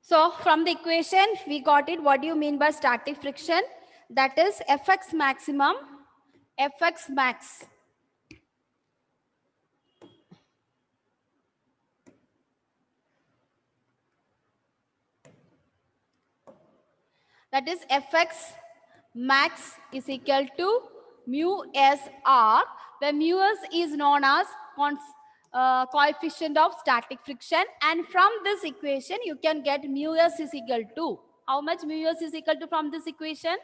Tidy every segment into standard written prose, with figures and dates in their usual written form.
So from the equation, we got it. What do you mean by static friction? That is Fx maximum, Fx max. That is Fx max is equal to mu s r, where mu s is known as coefficient of static friction, and from this equation you can get mu s is equal to, how much mu s is equal to from this equation?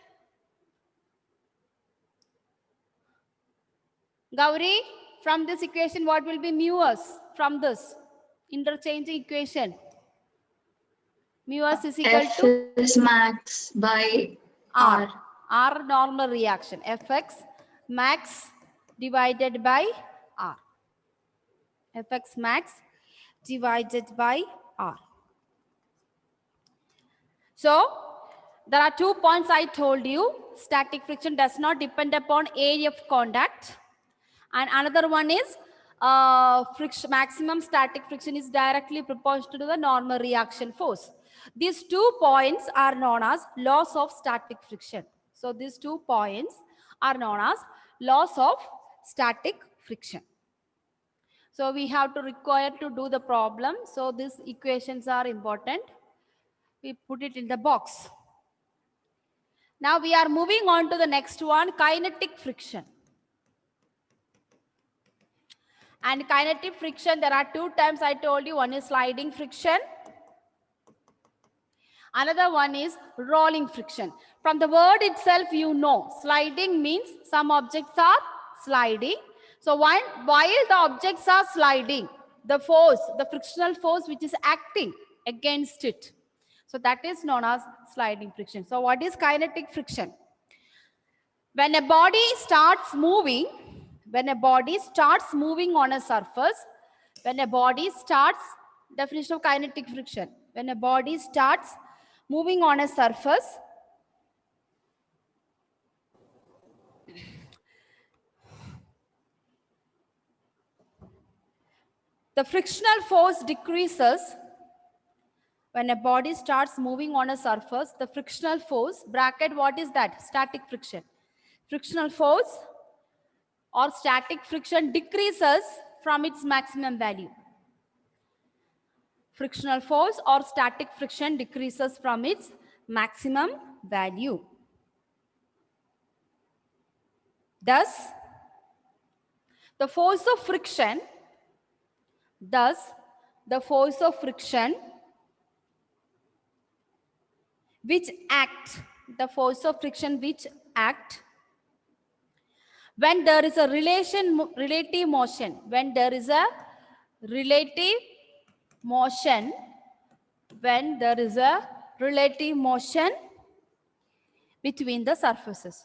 Gauri, from this equation what will be mu s from this interchanging equation? Mu s is equal F to is max by R. R normal reaction. Fx max divided by R. Fx max divided by R. So, there are 2 points I told you. Static friction does not depend upon area of contact. And another one is maximum static friction is directly proportional to the normal reaction force. These 2 points are known as laws of static friction. So these 2 points are known as laws of static friction. So we have to require to do the problem. So these equations are important. We put it in the box. Now we are moving on to the next one, kinetic friction. And kinetic friction, there are 2 terms I told you. One is sliding friction. Another one is rolling friction. From the word itself, you know, sliding means some objects are sliding. So while the objects are sliding, the force, the frictional force which is acting against it, so that is known as sliding friction. So what is kinetic friction? When a body starts moving, on a surface, definition of kinetic friction, when a body starts moving on a surface, the frictional force decreases. When a body starts moving on a surface, the frictional force, bracket, what is that? Static friction. Frictional force or static friction decreases from its maximum value. Frictional force or static friction decreases from its maximum value. Thus, the force of friction which act when there is a relative motion between the surfaces.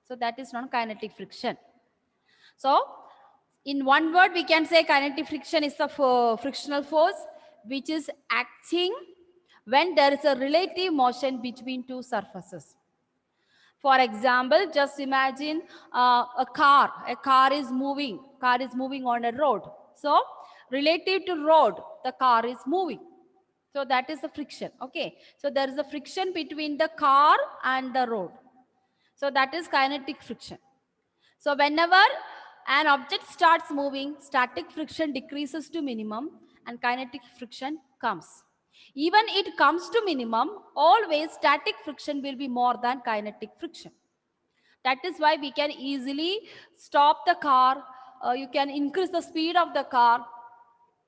So that is non-kinetic friction. So in one word, we can say kinetic friction is the frictional force which is acting when there is a relative motion between 2 surfaces. For example, just imagine a car is moving on a road. So relative to road, the car is moving. So that is the friction. Okay. So there is a friction between the car and the road. So that is kinetic friction. So whenever an object starts moving, static friction decreases to minimum and kinetic friction comes. Even it comes to minimum, always static friction will be more than kinetic friction. That is why we can easily stop the car. You can increase the speed of the car.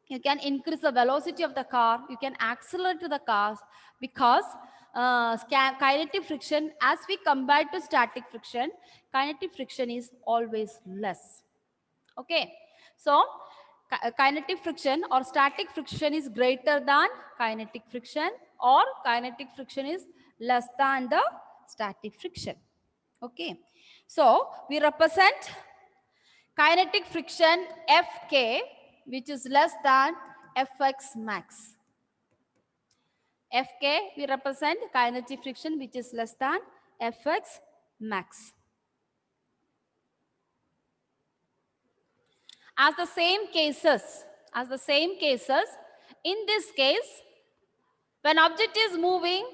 You can increase the velocity of the car. You can accelerate the cars because kinetic friction, as we compare to static friction, kinetic friction is always less. Okay, so kinetic friction or static friction is greater than kinetic friction, or kinetic friction is less than the static friction. Okay, so we represent kinetic friction Fk, which is less than Fx max. Fk, we represent kinetic friction which is less than Fx max. As the same cases, In this case, when object is moving,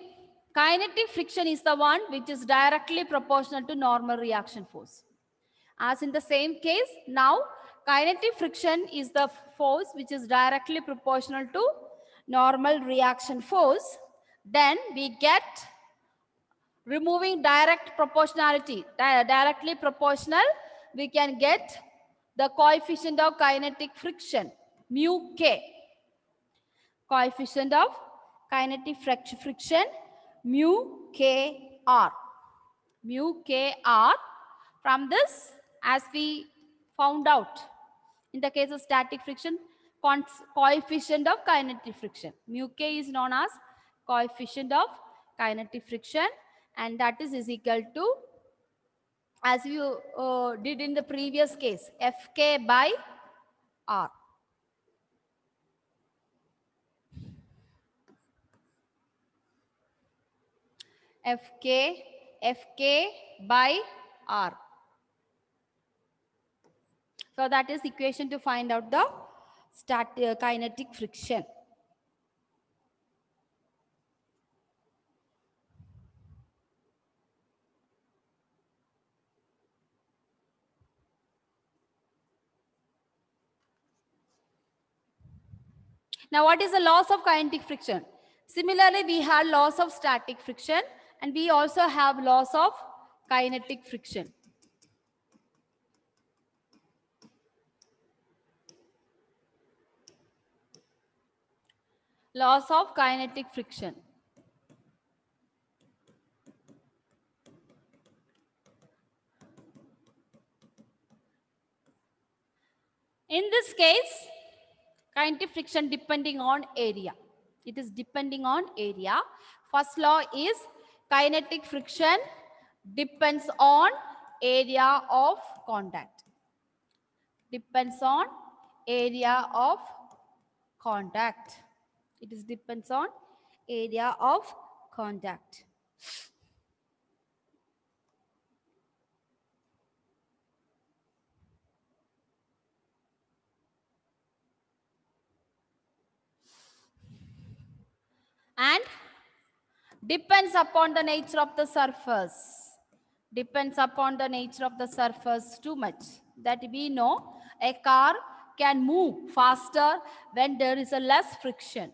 kinetic friction is the one which is directly proportional to normal reaction force. As in the same case, now kinetic friction is the force which is directly proportional to normal reaction force. Then we get removing direct proportionality, directly proportional, we can get the coefficient of kinetic friction, mu k. Coefficient of kinetic friction, mu kr. Mu kr. From this, as we found out, in the case of static friction, coefficient of kinetic friction. Mu k is known as coefficient of kinetic friction, and that is equal to, as you did in the previous case, Fk by R. Fk by R. So that is equation to find out the kinetic friction. Now, what is the loss of kinetic friction? Similarly, we have loss of static friction, and we also have loss of kinetic friction. Loss of kinetic friction. In this case, kinetic friction depending on area. It is depending on area. First law is kinetic friction depends on area of contact. Depends on area of contact. It is depends on area of contact. And depends upon the nature of the surface. Depends upon the nature of the surface too much. That we know a car can move faster when there is a less friction,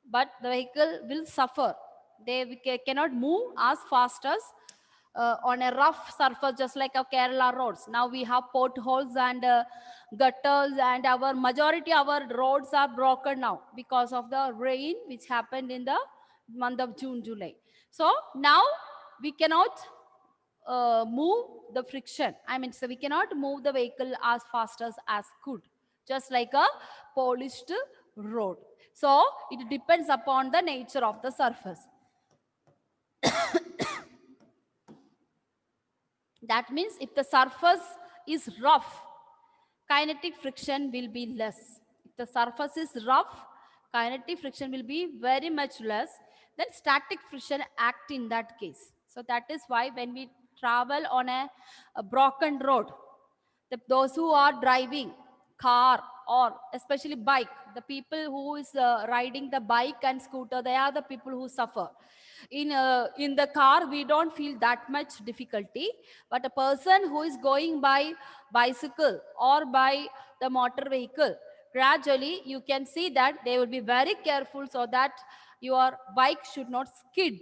but the vehicle will suffer. They cannot move as fast as on a rough surface, just like our Kerala roads. Now we have potholes and gutters, and our majority of our roads are broken now because of the rain which happened in the month of June, July. So now we cannot move the friction. I mean, so we cannot move the vehicle as fast as could, just like a polished road. So it depends upon the nature of the surface. That means if the surface is rough, kinetic friction will be less. If the surface is rough, kinetic friction will be very much less. Then static friction act in that case. So that is why when we travel on a broken road, those who are driving car or especially bike, the people who is riding the bike and scooter, they are the people who suffer. In the car, we don't feel that much difficulty, but a person who is going by bicycle or by the motor vehicle, gradually you can see that they will be very careful so that your bike should not skid.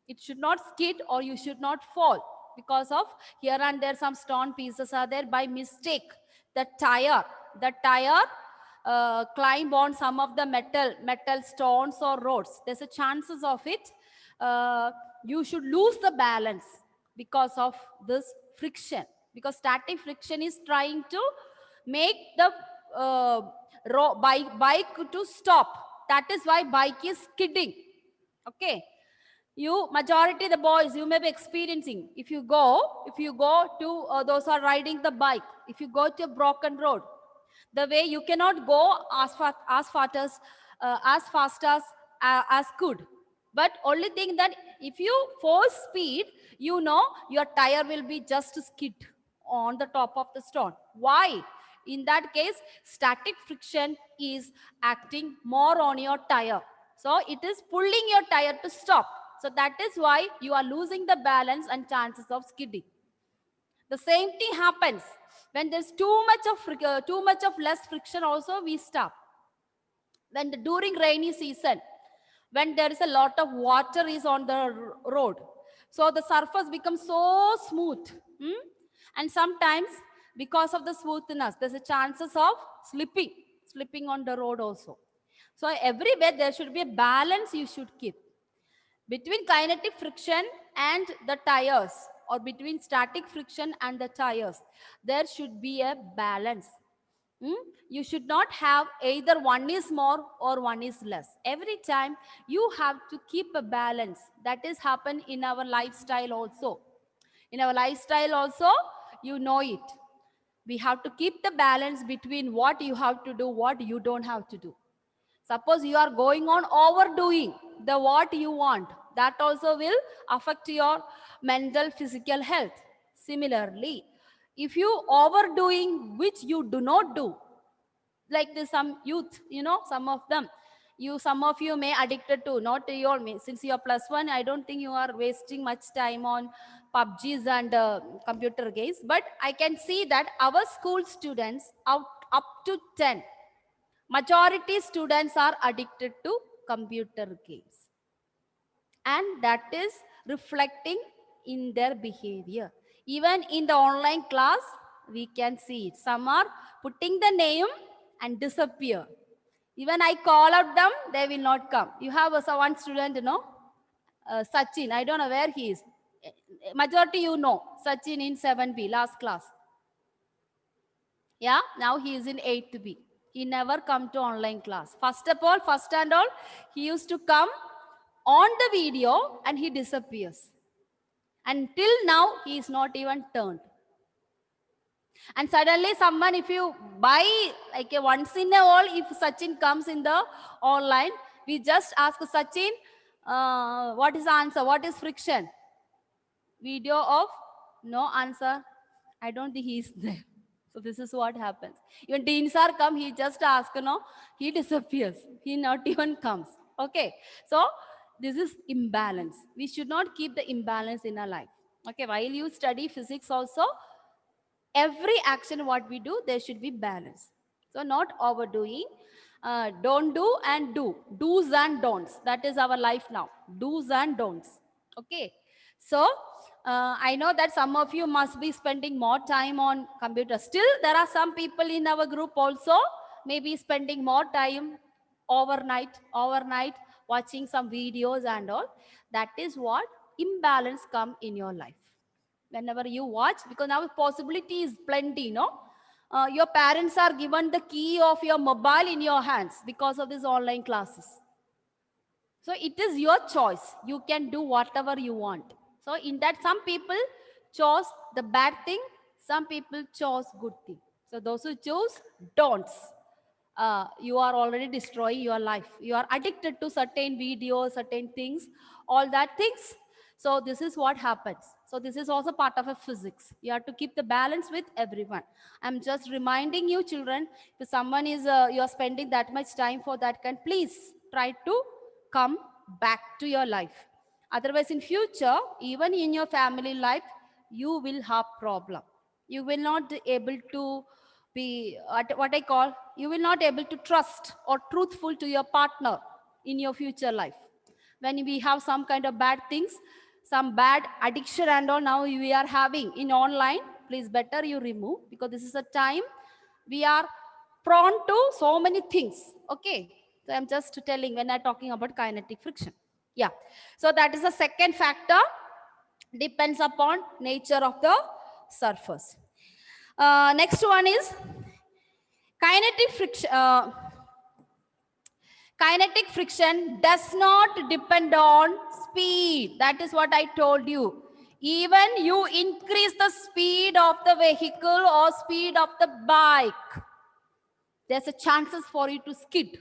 It should not skid, or you should not fall, because of here and there some stone pieces are there. By mistake, the tire climb on some of the metal stones or roads. There's a chances of it. You should lose the balance because of this friction, because static friction is trying to make the bike to stop. That is why bike is skidding. Okay, you majority the boys you may be experiencing, if you go to those who are riding the bike, if you go to a broken road, the way you cannot go as fast as could. But only thing that if you force speed, you know your tire will be just skid on the top of the stone. Why? In that case, static friction is acting more on your tire. So it is pulling your tire to stop. So that is why you are losing the balance and chances of skidding. The same thing happens when there's too much of less friction. Also, we stop. During rainy season, when there is a lot of water is on the road, so the surface becomes so smooth, and sometimes because of the smoothness, there's a chances of slipping on the road also. So everywhere there should be a balance you should keep between kinetic friction and the tires, or between static friction and the tires. There should be a balance. You should not have either one is more or one is less. Every time you have to keep a balance. That is happen in our lifestyle also. In our lifestyle also, you know it. We have to keep the balance between what you have to do, what you don't have to do. Suppose you are going on overdoing the what you want, that also will affect your mental, physical health. Similarly, if you overdoing which you do not do, like some youth, some of them, some of you may addicted to, not your, since you are +1, I don't think you are wasting much time on PUBGs and computer games. But I can see that our school students up to 10, majority students are addicted to computer games, and that is reflecting in their behavior. Even in the online class, we can see it. Some are putting the name and disappear. Even I call out them, they will not come. You have one student, Sachin. I don't know where he is. Majority Sachin in 7B, last class. Yeah, now he is in 8B. He never come to online class. First and all, he used to come on the video and he disappears. Until now, he is not even turned. And suddenly someone, if you buy like a once in a while, if Sachin comes in the online, we just ask Sachin, what is the answer? What is friction? Video of no answer. I don't think he is there. So this is what happens. Even Dean sir come, he just ask, he disappears. He not even comes. Okay. So this is imbalance. We should not keep the imbalance in our life. Okay. While you study physics also, every action what we do, there should be balance. So not overdoing. Don't do and do. Do's and don'ts. That is our life now. Do's and don'ts. Okay. So I know that some of you must be spending more time on computer. Still, there are some people in our group also maybe spending more time overnight, watching some videos and all. That is what imbalance come in your life. Whenever you watch, because now possibility is plenty, your parents are given the key of your mobile in your hands because of these online classes. So it is your choice. You can do whatever you want. So in that, some people chose the bad thing, some people chose good thing. So those who choose don'ts, you are already destroying your life. You are addicted to certain videos, certain things, all that things. So this is what happens. So this is also part of a physics. You have to keep the balance with everyone. I'm just reminding you, children, if someone is, you are spending that much time for that kind, please try to come back to your life. Otherwise, in future, even in your family life, you will have problem. You will not be able to be what I call, you will not able to trust or truthful to your partner in your future life. When we have some kind of bad things, some bad addiction and all now we are having in online, please better you remove, because this is a time we are prone to so many things. Okay. So I'm just telling when I'm talking about kinetic friction. Yeah. So that is the second factor, depends upon nature of the surface. Next one is kinetic friction. Kinetic friction does not depend on speed. That is what I told you. Even you increase the speed of the vehicle or speed of the bike, there's a chances for you to skid.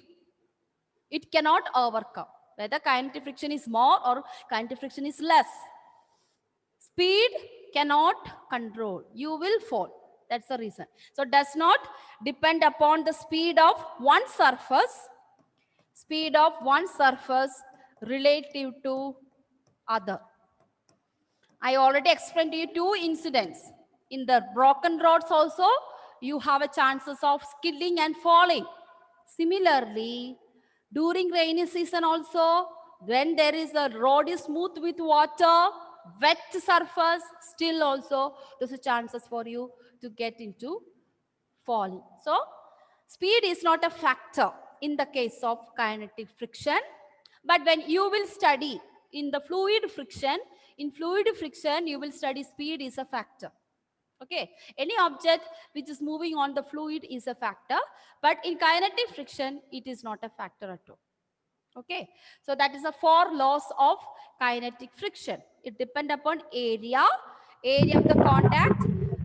It cannot overcome. Whether kinetic friction is more or kinetic friction is less, speed cannot control. You will fall. That's the reason. So does not depend upon the speed of one surface relative to other. I already explained to you two incidents. In the broken roads also, you have a chances of skidding and falling. Similarly, during rainy season also, when there is a road is smooth with water, wet surface, still also there's a chances for you to get into falling. So speed is not a factor in the case of kinetic friction. But when you will study in the fluid friction, you will study speed is a factor. Okay, any object which is moving on the fluid is a factor, but in kinetic friction, it is not a factor at all. Okay, so that is the 4 laws of kinetic friction. It depends upon area of the contact,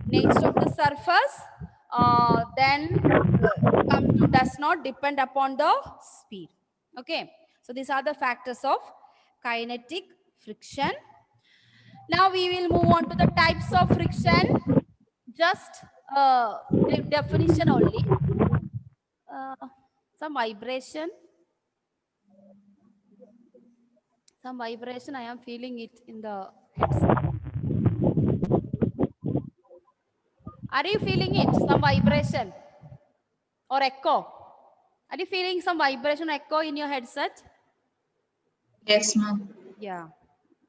nature of the surface, then come to does not depend upon the speed. Okay, so these are the factors of kinetic friction. Now we will move on to the types of friction. Just definition only. Some vibration. Some vibration, I am feeling it in the headset. Are you feeling it? Some vibration or echo? Are you feeling some vibration or echo in your headset? Yes, ma'am. Yeah,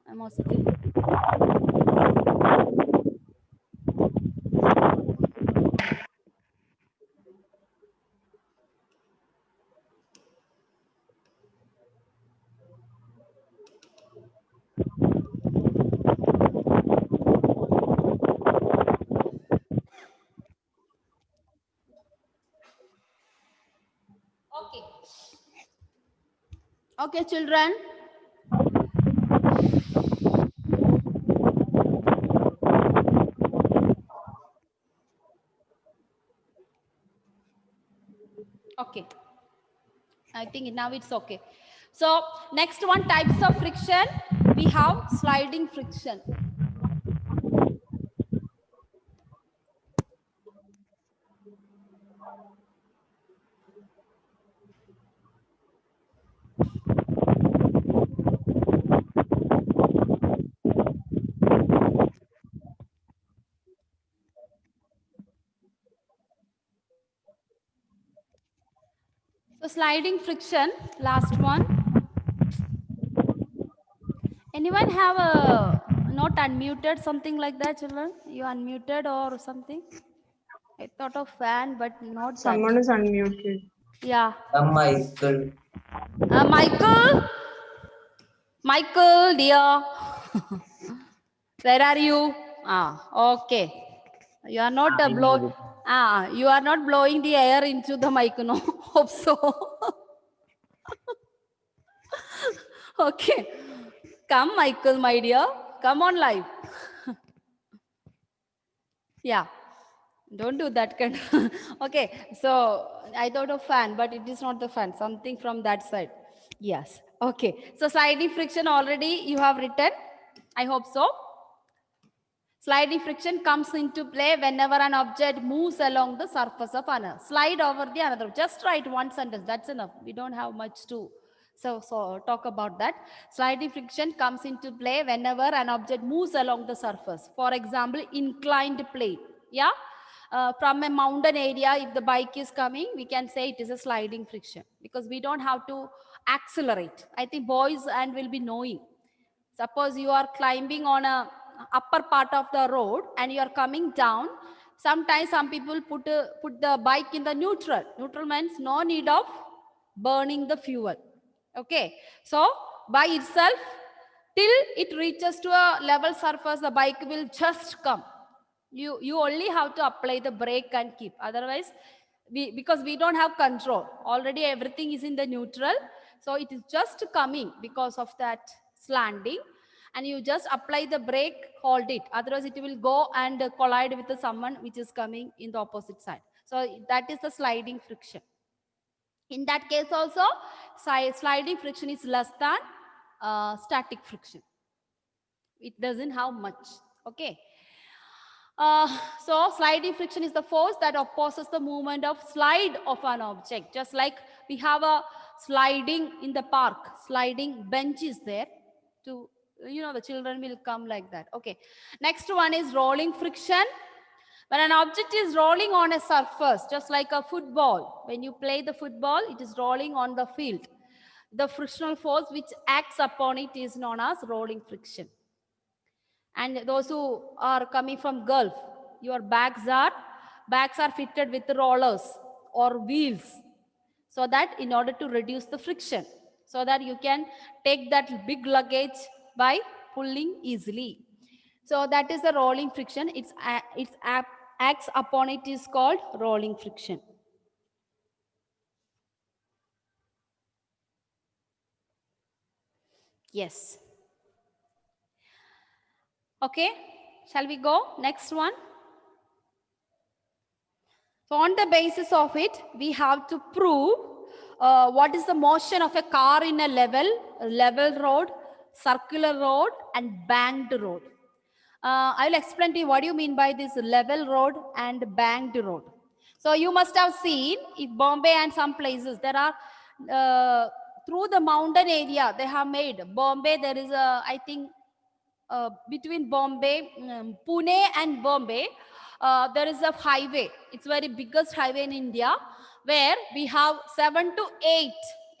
I'm also feeling. Okay. Okay, children. Okay. I think now it's okay. So next one, types of friction. We have sliding friction. So sliding friction, last one. Anyone have a not unmuted, something like that, children? You unmuted or something? I thought of fan, but not Someone that. is unmuted. Yeah. Michael. Michael, dear. Where are you? Okay. You are not you are not blowing the air into the mic, no? Hope so. Okay. Come, Michael, my dear. Come on live. Yeah. Don't do that kind. Okay. So I thought of fan, but it is not the fan. Something from that side. Yes. Okay. So sliding friction already you have written. I hope so. Sliding friction comes into play whenever an object moves along the surface of another. Slide over the another. Just write one sentence. That's enough. We don't have much to so talk about that. Sliding friction comes into play whenever an object moves along the surface. For example, inclined plane. Yeah. From a mountain area, if the bike is coming, we can say it is a sliding friction because we don't have to accelerate. I think boys and will be knowing. Suppose you are climbing on a upper part of the road and you are coming down. Sometimes some people put the bike in the neutral. Neutral means no need of burning the fuel. Okay. So by itself, till it reaches to a level surface, the bike will just come. You only have to apply the brake and keep. Otherwise, because we don't have control. Already everything is in the neutral. So it is just coming because of that slanting. And you just apply the brake, hold it. Otherwise, it will go and collide with someone which is coming in the opposite side. So that is the sliding friction. In that case also, sliding friction is less than static friction. It doesn't have much. Okay. So sliding friction is the force that opposes the movement of slide of an object. Just like we have a sliding in the park, sliding bench is there to, the children will come like that. Okay. Next one is rolling friction. When an object is rolling on a surface, just like a football, when you play the football, it is rolling on the field. The frictional force which acts upon it is known as rolling friction. And those who are coming from Gulf, your bags are fitted with rollers or wheels, so that in order to reduce the friction, so that you can take that big luggage by pulling easily. So that is the rolling friction. Acts upon it is called rolling friction. Yes. Okay, shall we go? Next one. So on the basis of it, we have to prove what is the motion of a car in a level road, circular road, and banked road. I will explain to you what do you mean by this level road and banked road. So you must have seen in Bombay and some places there are through the mountain area they have made. Bombay, there is a, I think, between Bombay, Pune and Bombay, there is a highway. It's very biggest highway in India, where we have 7 to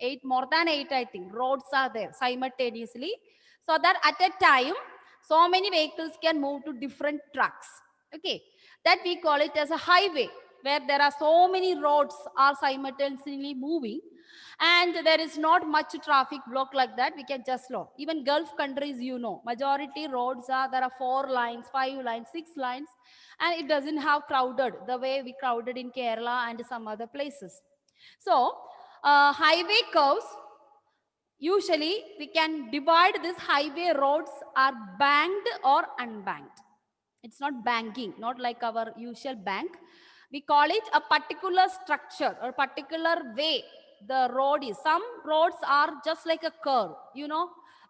8, more than 8, I think, roads are there simultaneously. So that at a time, so many vehicles can move to different tracks. Okay, that we call it as a highway, where there are so many roads are simultaneously moving, and there is not much traffic block like that. We can just slow. Even Gulf countries, majority roads are, there are 4 lines, 5 lines, 6 lines, and it doesn't have crowded the way we crowded in Kerala and some other places. So highway curves, usually we can divide this highway roads are banked or unbanked. It's not banking, not like our usual bank. We call it a particular structure or particular way the road is. Some roads are just like a curve.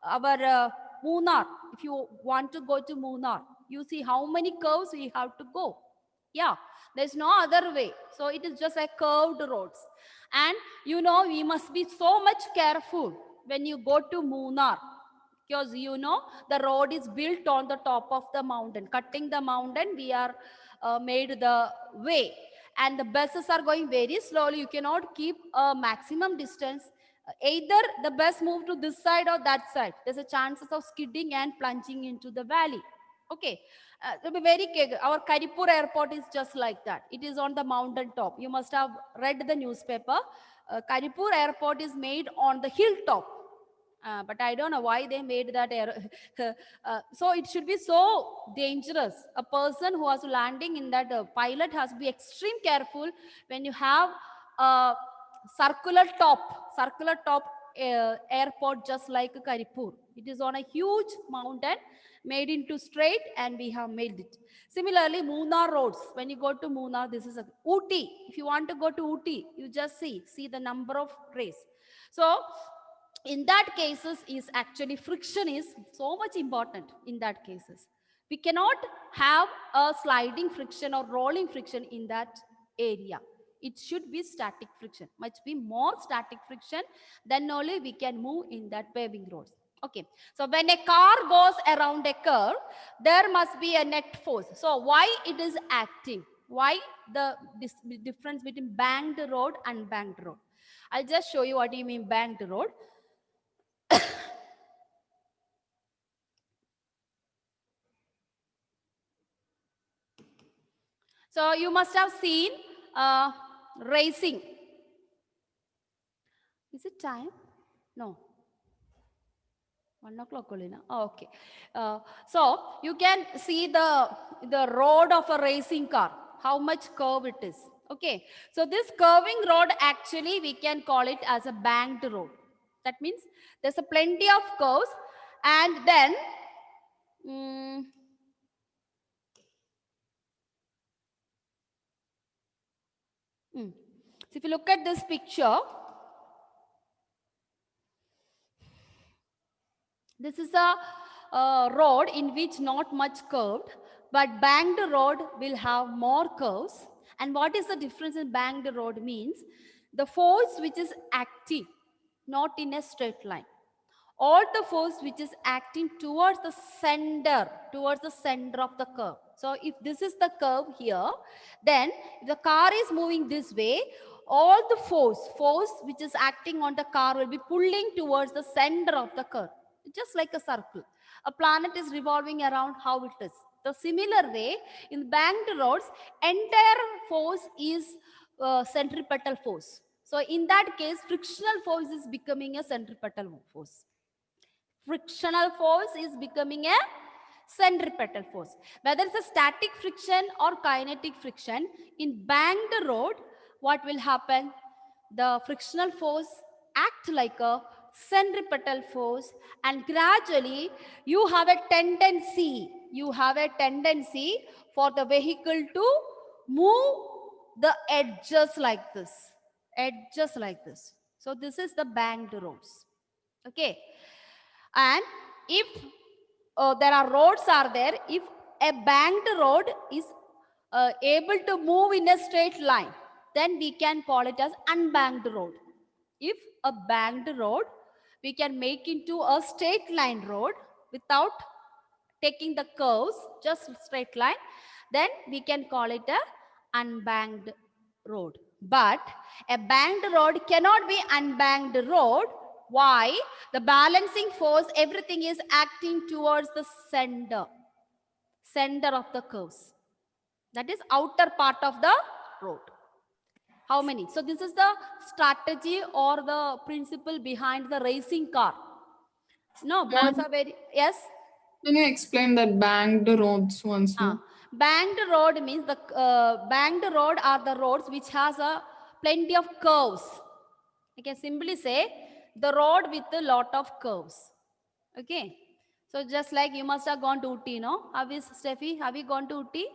Our Munnar, if you want to go to Munnar, you see how many curves we have to go. Yeah, there's no other way. So it is just like curved roads. And we must be so much careful when you go to Munnar, because the road is built on the top of the mountain. Cutting the mountain, we are made the way, and the buses are going very slowly. You cannot keep a maximum distance. Either the bus move to this side or that side, there's a chances of skidding and plunging into the valley. Okay, to be very careful. Our Karipur airport is just like that. It is on the mountain top. You must have read the newspaper. Karipur airport is made on the hilltop. But I don't know why they made that error. So it should be so dangerous. A person who was landing in that pilot has to be extreme careful when you have a circular top airport just like Karipur. It is on a huge mountain made into straight, and we have made it. Similarly, Munnar roads. When you go to Munnar, this is a Ooty. If you want to go to Ooty, you just see the number of rays. So in that cases is actually friction is so much important. In that cases, we cannot have a sliding friction or rolling friction in that area. It should be static friction, much be more static friction, then only we can move in that paving roads. Okay, so when a car goes around a curve, there must be a net force. So why it is acting, why the difference between banked road and banked road? I'll just show you what do you mean banked road. So you must have seen racing. Is it time? No. 1 o'clock only now. Oh, okay. So you can see the road of a racing car, how much curve it is. Okay. So this curving road, actually we can call it as a banked road. That means there's a plenty of curves, and then so if you look at this picture, this is a road in which not much curved. But banked road will have more curves. And what is the difference in banked road means? The force which is acting, not in a straight line. All the force which is acting towards the center of the curve. So if this is the curve here, then if the car is moving this way, all the force which is acting on the car will be pulling towards the center of the curve, just like a circle. A planet is revolving around how it is. The similar way, in banked roads, entire force is centripetal force. So in that case, frictional force is becoming a centripetal force. Frictional force is becoming a centripetal force. Whether it's a static friction or kinetic friction, in banked road, what will happen? The frictional force act like a centripetal force, and gradually you have a tendency for the vehicle to move the edges like this. So this is the banked roads. Okay. And if there are roads are there, if a banked road is able to move in a straight line, then we can call it as unbanked road. If a banked road we can make into a straight line road without taking the curves, just straight line, then we can call it a unbanked road. But a banked road cannot be unbanked road. Why? The balancing force, everything is acting towards the center of the curves. That is outer part of the road. How many? So this is the strategy or the principle behind the racing car. No, boys are very, yes? Can you explain that banked roads once more? Banked road means the banked road are the roads which has a plenty of curves. I can simply say the road with a lot of curves. Okay. So just like you must have gone to Uti, no? Have you, Steffi? Have you gone to Uti?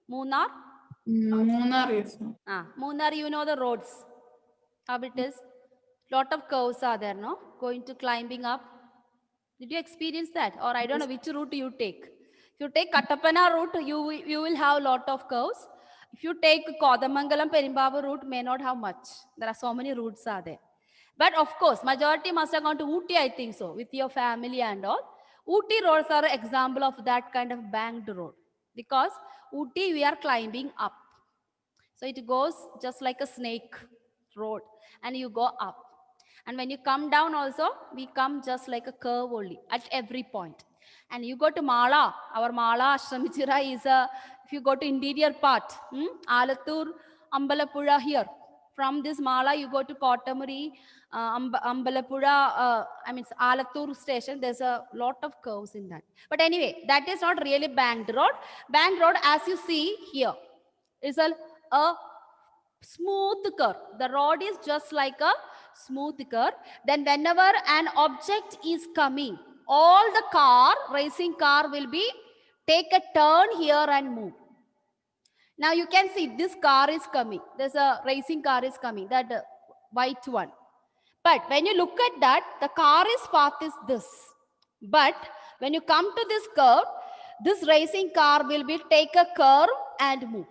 Munnar? Munnar, yes. Munnar, you know the roads. How it is? Lot of curves are there, no? Going to climbing up. Did you experience that? Or I don't know which route you take. If you take Kattapana route, you will have lot of curves. If you take Kodamangalam Perimbavu route, may not have much. There are so many routes are there. But of course, majority must have gone to Ooty, I think so, with your family and all. Ooty roads are an example of that kind of banked road. Because Ooty, we are climbing up. So it goes just like a snake road. And you go up. And when you come down also, we come just like a curve only at every point. And you go to Mala, our Mala Ashramichira is a, if you go to interior part, Alathur, Ambalapura here. From this Mala, you go to Kotamuri, Ambalapura, Alathur station, there's a lot of curves in that. But anyway, that is not really banked road. Banked road, as you see here, is a smooth curve. The road is just like a smooth curve. Then whenever an object is coming, all the racing car will be take a turn here and move. Now you can see this car is coming. There's a racing car is coming, that white one. But when you look at that, the car's path is this. But when you come to this curve, this racing car will be take a curve and move.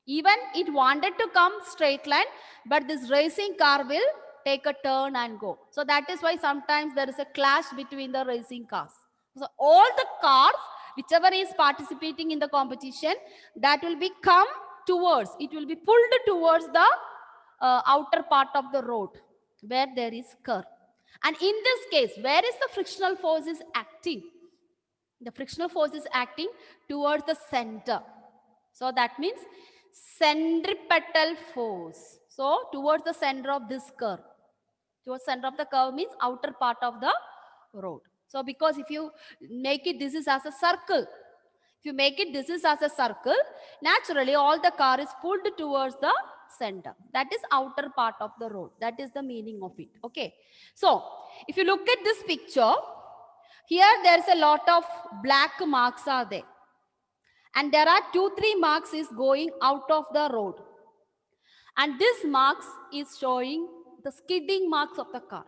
Even it wanted to come straight line, but this racing car will take a turn and go. So that is why sometimes there is a clash between the racing cars. So all the cars, whichever is participating in the competition, that will be come towards, it will be pulled towards the outer part of the road where there is curve. And in this case, where is the frictional force is acting? The frictional force is acting towards the center. So that means centripetal force. So towards the center of this curve. Towards center of the curve means outer part of the road. So because if you make it, this is as a circle. If you make it, this is as a circle, naturally all the car is pulled towards the center. That is outer part of the road. That is the meaning of it. Okay. So if you look at this picture, here there is a lot of black marks are there. And there are 2-3 marks is going out of the road. And this marks is showing the skidding marks of the car.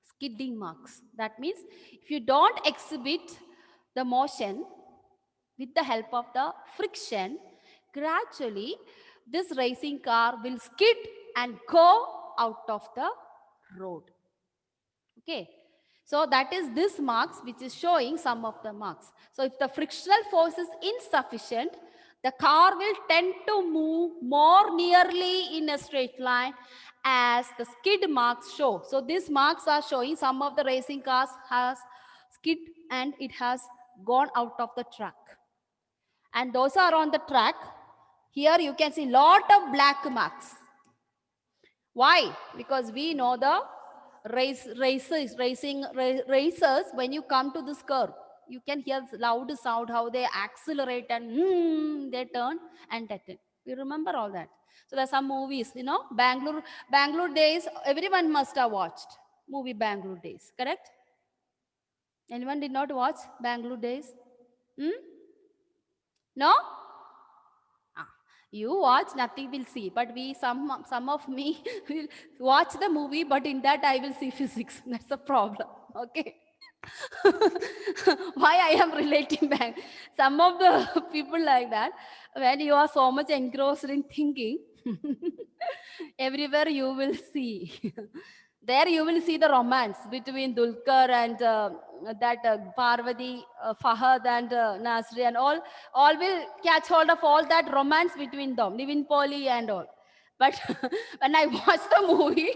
Skidding marks. That means if you don't exhibit the motion, with the help of the friction, gradually this racing car will skid and go out of the road. Okay. So that is this marks which is showing some of the marks. So if the frictional force is insufficient, the car will tend to move more nearly in a straight line as the skid marks show. So these marks are showing some of the racing cars has skid and it has gone out of the track. And those are on the track. Here you can see lot of black marks. Why? Because we know the racers, when you come to this curve, you can hear loud sound how they accelerate and they turn and detonate. We remember all that. So there's some movies, Bangalore Days, everyone must have watched movie Bangalore Days, correct? Anyone did not watch Bangalore Days? No? Ah, you watch, nothing will see. But some of me will watch the movie, but in that I will see physics. That's the problem. Okay. Why I am relating back? Some of the people like that, when you are so much engrossed in thinking, everywhere you will see. There you will see the romance between Dulquer and Parvati, Fahad and Nasri and all will catch hold of all that romance between them, Nivin Pauly and all. But when I watched the movie,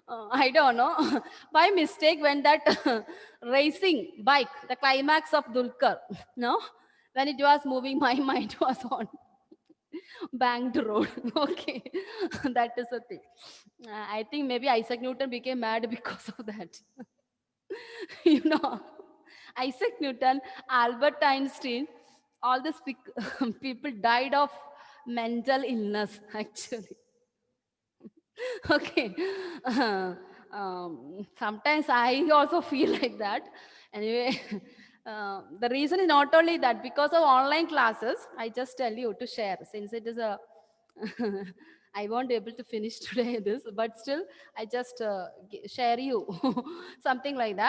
I don't know, by mistake when that racing bike, the climax of Dulquer, no, when it was moving, my mind was on banked road. Okay, that is the thing. I think maybe Isaac Newton became mad because of that. you know, Isaac Newton, Albert Einstein, all these people died of mental illness actually. Okay. Sometimes I also feel like that. Anyway, the reason is not only that, because of online classes, I just tell you to share since it is a, I won't be able to finish today this, but still I just share you something like that.